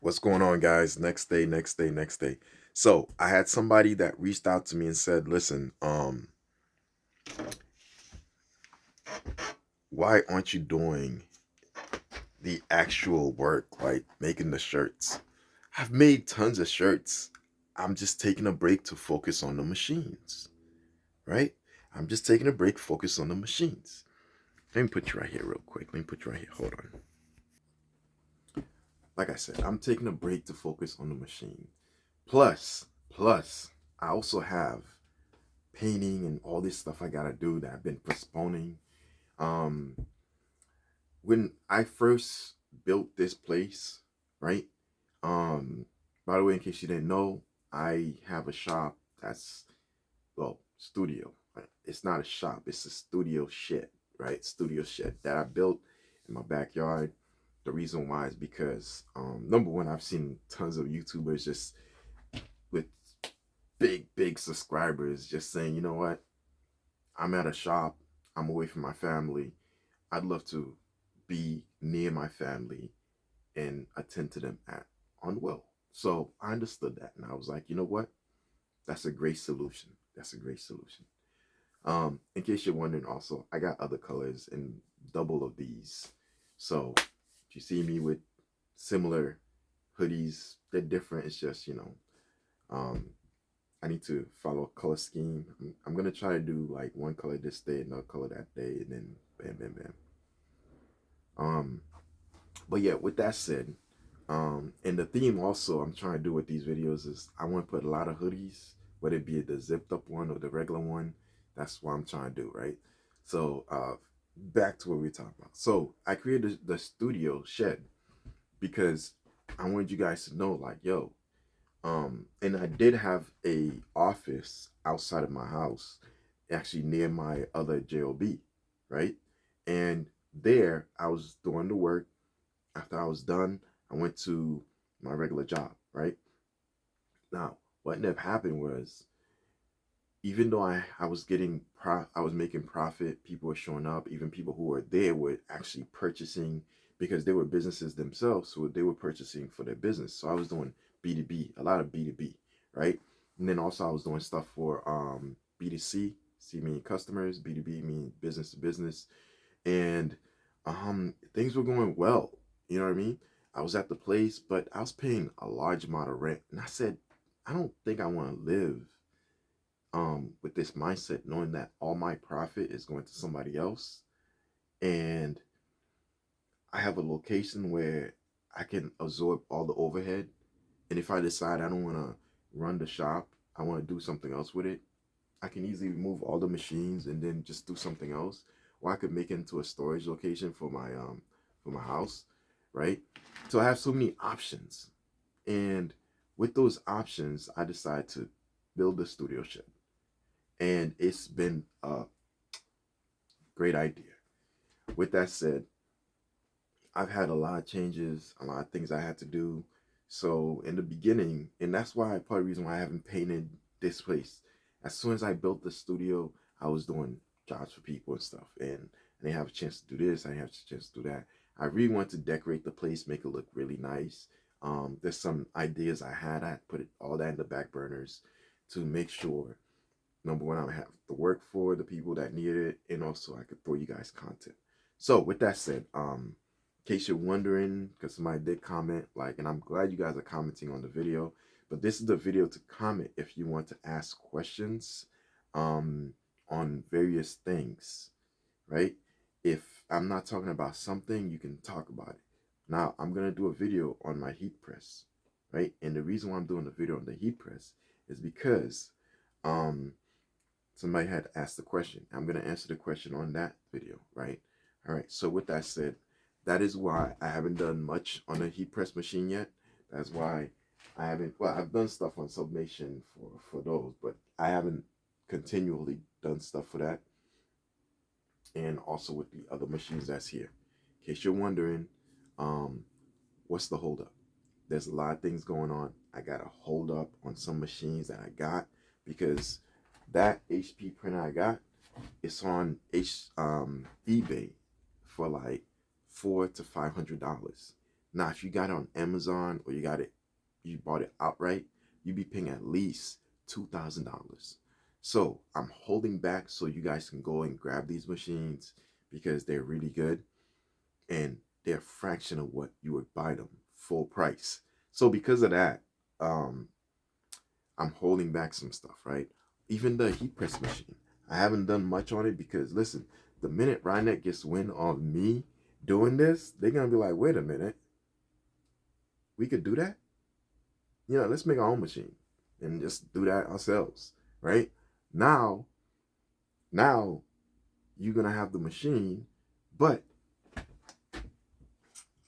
What's going on, guys? Next day. So I had somebody that reached out to me and said, listen, why aren't you doing the actual work, like making the shirts? I've made tons of shirts. I'm just taking a break to focus on the machines, right? I'm just taking a break, focus on the machines. Let me put you right here real quick. Let me put you right here. Hold on. Like I said, I'm taking a break to focus on the machine. Plus, I also have painting and all this stuff I gotta do that I've been postponing. Um, when I first built this place, right? Um, by the way, in case you didn't know, I have a shop that's studio. Right? It's not a shop; it's a studio shed, right? Studio shed that I built in my backyard. The reason why is because number one, I've seen tons of YouTubers just with big subscribers just saying, you know what, I'm at a shop, I'm away from my family. I'd love to be near my family and attend to them at on will. So I understood that and I was like, you know what? That's a great solution. That's a great solution. In case you're wondering also, I got other colors and double of these. So if you see me with similar hoodies, they're different. It's just, um, I need to follow a color scheme. I'm gonna try to do like one color this day, another color that day, and then bam. Um, but yeah, with that said, and the theme also I'm trying to do with these videos is I want to put a lot of hoodies, whether it be the zipped up one or the regular one. That's what I'm trying to do, right? So back to what we were talking about. So I created the studio shed because I wanted you guys to know, like, yo, and I did have a office outside of my house, actually near my other job, right? And there I was doing the work. After I was done, I went to my regular job, right? Now what ended up happening was, even though I was I was making profit, people were showing up, even people who were there were actually purchasing because they were businesses themselves, so they were purchasing for their business. So I was doing B2B, a lot of B2B, right? And then also I was doing stuff for B2C, C meaning customers, B2B meaning business to business, and things were going well. You know what I mean? I was at the place, but I was paying a large amount of rent, and I said, I don't think I want to live with this mindset, knowing that all my profit is going to somebody else, and I have a location where I can absorb all the overhead. And if I decide I don't want to run the shop, I want to do something else with it, I can easily remove all the machines and then just do something else. Or I could make it into a storage location for my house, right? So I have so many options. And with those options, I decided to build the studio shed. And it's been a great idea. With that said, I've had a lot of changes, a lot of things I had to do. So in the beginning, and that's why part of the reason why I haven't painted this place. As soon as I built the studio, I was doing jobs for people and stuff, and I didn't have a chance to do this. I didn't have a chance to do that. I really want to decorate the place, make it look really nice. There's some ideas I had. I put all that in the back burners to make sure, number one, I have the work for the people that need it, and also I could throw you guys content. So with that said, in case you're wondering, because somebody did comment, like, and I'm glad you guys are commenting on the video, but this is the video to comment if you want to ask questions on various things, right? If I'm not talking about something, you can talk about it. Now, I'm going to do a video on my heat press, right? And the reason why I'm doing the video on the heat press is because um, somebody had asked the question. I'm going to answer the question on that video, right? All right. So with that said, that is why I haven't done much on the heat press machine yet. That's why I haven't. Well, I've done stuff on sublimation for those, but I haven't continually done stuff for that. And also with the other machines that's here. In case you're wondering, um, what's the holdup? There's a lot of things going on. I got a hold up on some machines that I got because that HP printer I got, it's on eBay for like $400 to $500. Now, if you got it on Amazon or you bought it outright, you'd be paying at least $2,000. So I'm holding back so you guys can go and grab these machines because they're really good and they're a fraction of what you would buy them full price. So because of that, um, I'm holding back some stuff, right? Even the heat press machine, I haven't done much on it because listen, the minute Rynet gets wind on me doing this, they're gonna be like, wait a minute, we could do that? Let's make our own machine and just do that ourselves, right? Now, now you're gonna have the machine, but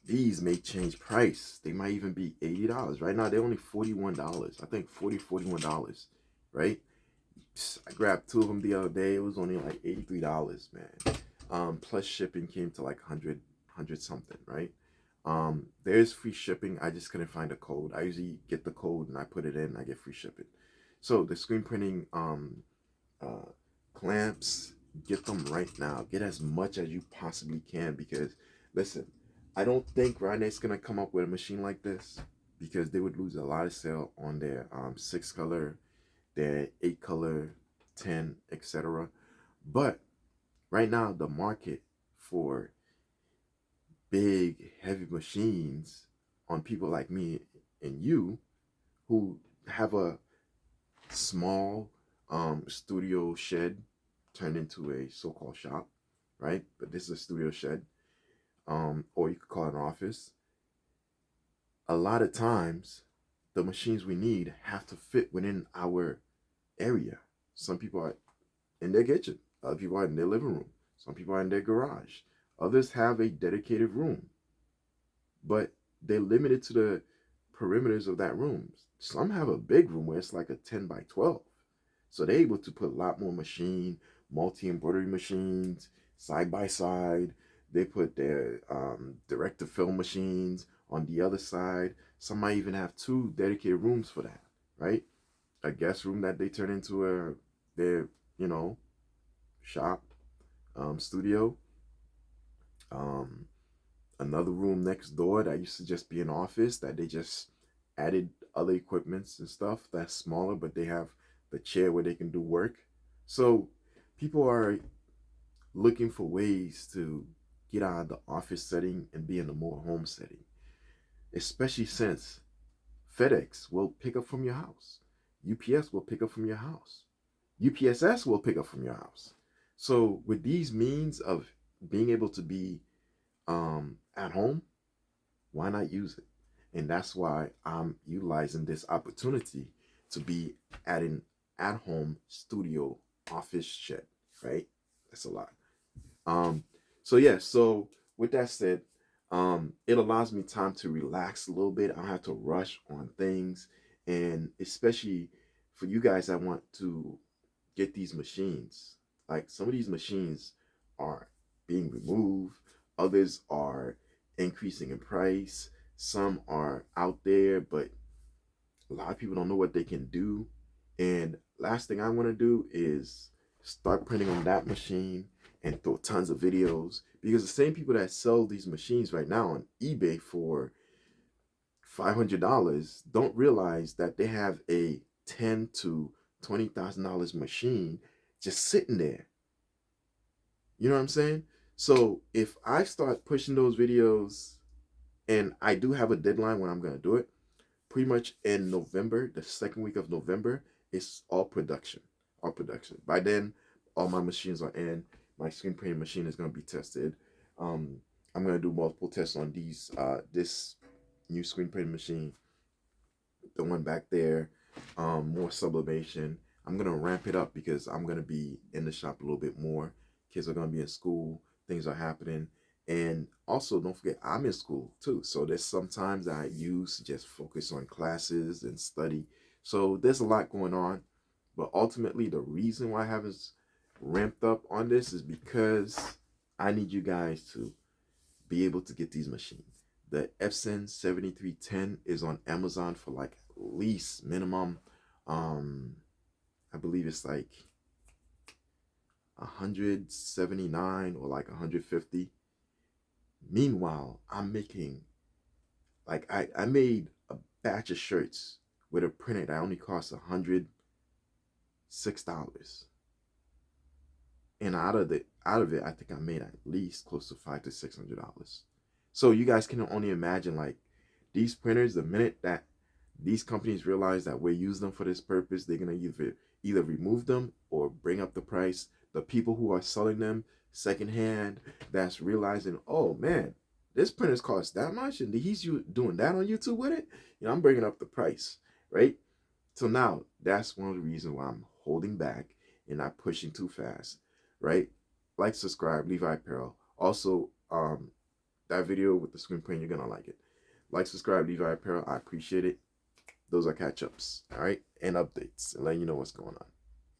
these may change price. They might even be $80. Right now, they're only $41. I think $41, right? I grabbed two of them the other day. It was only like $83, man. Plus shipping came to like 100 something, right? There's free shipping. I just couldn't find a code. I usually get the code and I put it in and I get free shipping. So the screen printing clamps, get them right now. Get as much as you possibly can because listen, I don't think Rynet's gonna come up with a machine like this because they would lose a lot of sale on their 6-color, their 8-color, 10, etc. But right now the market for big heavy machines on people like me and you who have a small studio shed turned into a so-called shop, right? But this is a studio shed, or you could call it an office. A lot of times, the machines we need have to fit within our area. Some people are in their kitchen, other people are in their living room, some people are in their garage, others have a dedicated room, but they're limited to the perimeters of that room. Some have a big room where it's like a 10 by 12. So they're able to put a lot more multi-embroidery machines, side by side. They put their direct-to-film machines on the other side. Some might even have 2 dedicated rooms for that, right? A guest room that they turn into their, shop, studio. Um, Another room next door that used to just be an office that they just added other equipments and stuff that's smaller, but they have the chair where they can do work. So people are looking for ways to get out of the office setting and be in a more home setting, especially since FedEx will pick up from your house, UPS will pick up from your house, UPSS will pick up from your house. So with these means of being able to be at home, why not use it? And that's why I'm utilizing this opportunity to be at an at-home studio office shed, right? That's a lot. Um, so yeah, so with that said, it allows me time to relax a little bit. I don't have to rush on things, and especially for you guys that want to get these machines. Like some of these machines are being removed, others are increasing in price, some are out there, but a lot of people don't know what they can do. And last thing I want to do is start printing on that machine and throw tons of videos because the same people that sell these machines right now on eBay for $500 don't realize that they have a $10,000 to $20,000 machine just sitting there. You know what I'm saying? So if I start pushing those videos, and I do have a deadline when I'm gonna do it, pretty much in November, the second week of November, it's all production. All production. By then, all my machines are in. My screen printing machine is gonna be tested. I'm gonna do multiple tests on this new screen printing machine, the one back there, more sublimation. I'm gonna ramp it up because I'm gonna be in the shop a little bit more. Kids are gonna be in school, things are happening. And also don't forget I'm in school too. So there's sometimes I use to just focus on classes and study. So there's a lot going on. But ultimately the reason why I haven't ramped up on this is because I need you guys to be able to get these machines. The Epson 7310 is on Amazon for like at least minimum, I believe it's like 179 or like 150. Meanwhile, I'm making Like I made a batch of shirts with a printer that only cost $106. And out of it, I think I made at least close to $500 to $600. So you guys can only imagine, like, these printers, the minute that these companies realize that we're using them for this purpose, they're gonna either remove them or bring up the price. The people who are selling them secondhand, that's realizing, oh man, this printer's cost that much, and he's doing that on YouTube with it. I'm bringing up the price, right? So now that's one of the reasons why I'm holding back and not pushing too fast, right? Like, subscribe, Levi Apparel. Also, that video with the screen print, you're gonna like it. Like, subscribe, Levi Apparel. I appreciate it. Those are catch ups, all right, and updates, and letting you know what's going on.